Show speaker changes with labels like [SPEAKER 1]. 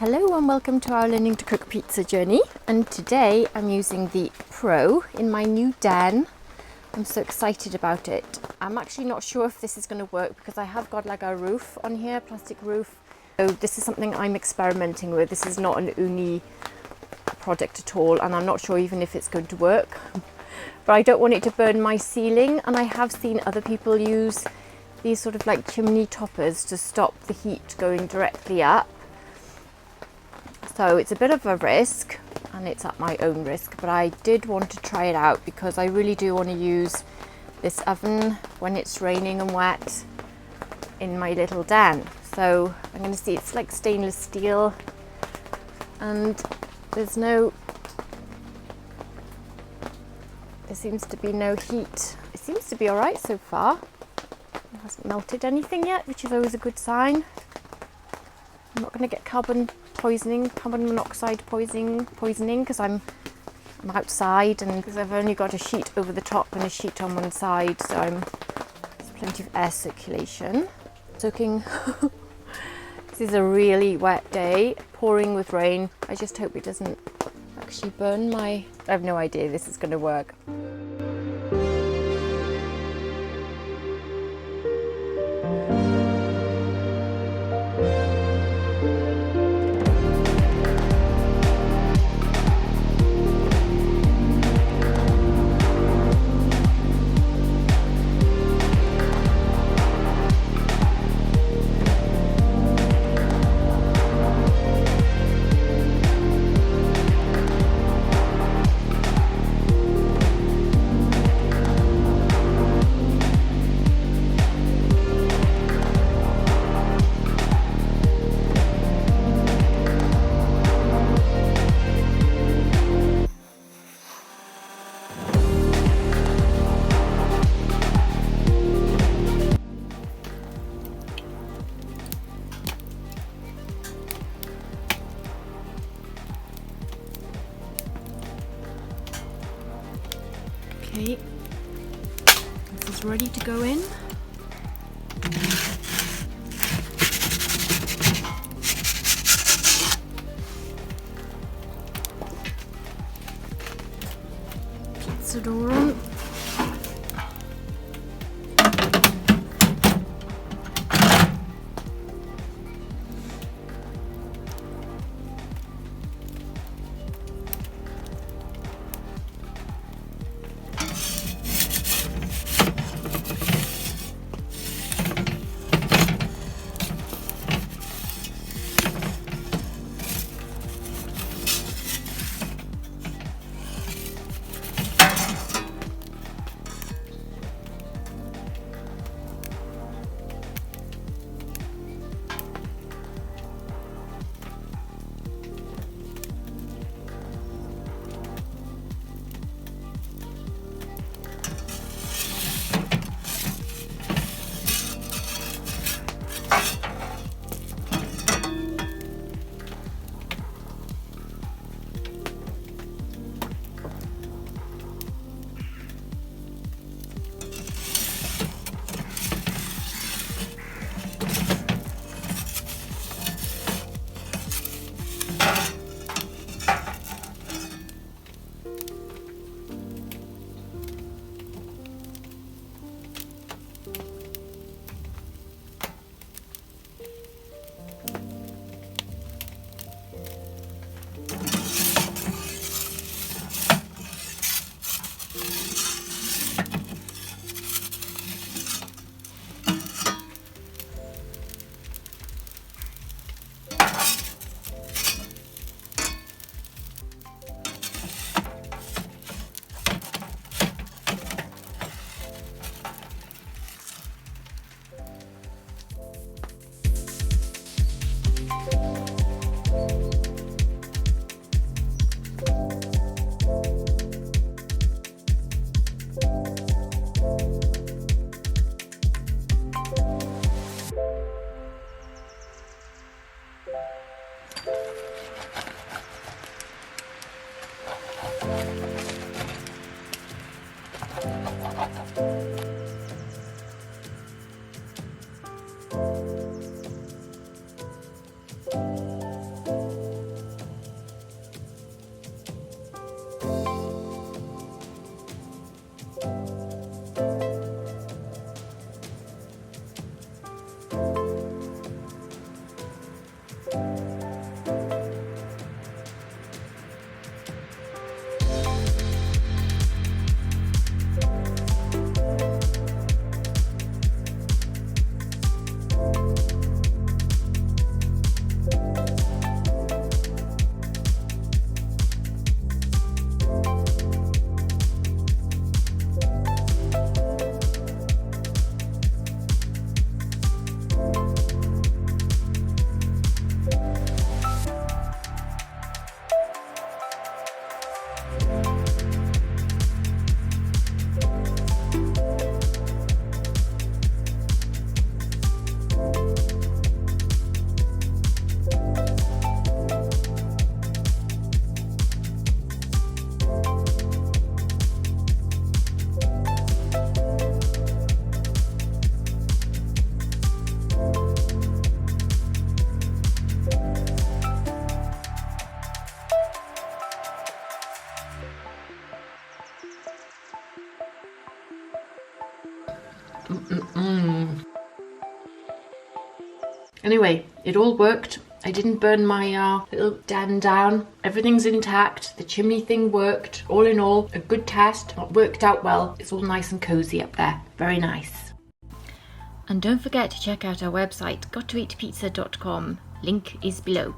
[SPEAKER 1] Hello and welcome to our learning to cook pizza journey, and today I'm using the Pro in my new den. I'm so excited about it. I'm actually not sure if this is going to work because I have got like a roof on here, plastic roof. So this is something I'm experimenting with. This is not an Ooni product at all, and I'm not sure even if it's going to work. But I don't want it to burn my ceiling, and I have seen other people use these sort of like chimney toppers to stop the heat going directly up. So it's a bit of a risk, and it's at my own risk, but I did want to try it out because I really do want to use this oven when it's raining and wet in my little den. So I'm going to see, it's like stainless steel, and there seems to be no heat. It seems to be all right so far. It hasn't melted anything yet, which is always a good sign. I'm not going to get carbon monoxide poisoning because I'm outside, and because I've only got a sheet over the top and a sheet on one side, so there's plenty of air circulation. Soaking. This is a really wet day, pouring with rain. I just hope it doesn't actually burn I have no idea this is going to work. Okay, this is ready to go in. Pizza door on. Anyway, it all worked. I didn't burn my little den down. Everything's intact. The chimney thing worked. All in all, a good test. It worked out well. It's all nice and cozy up there. Very nice. And don't forget to check out our website, gottoeatpizza.com. Link is below.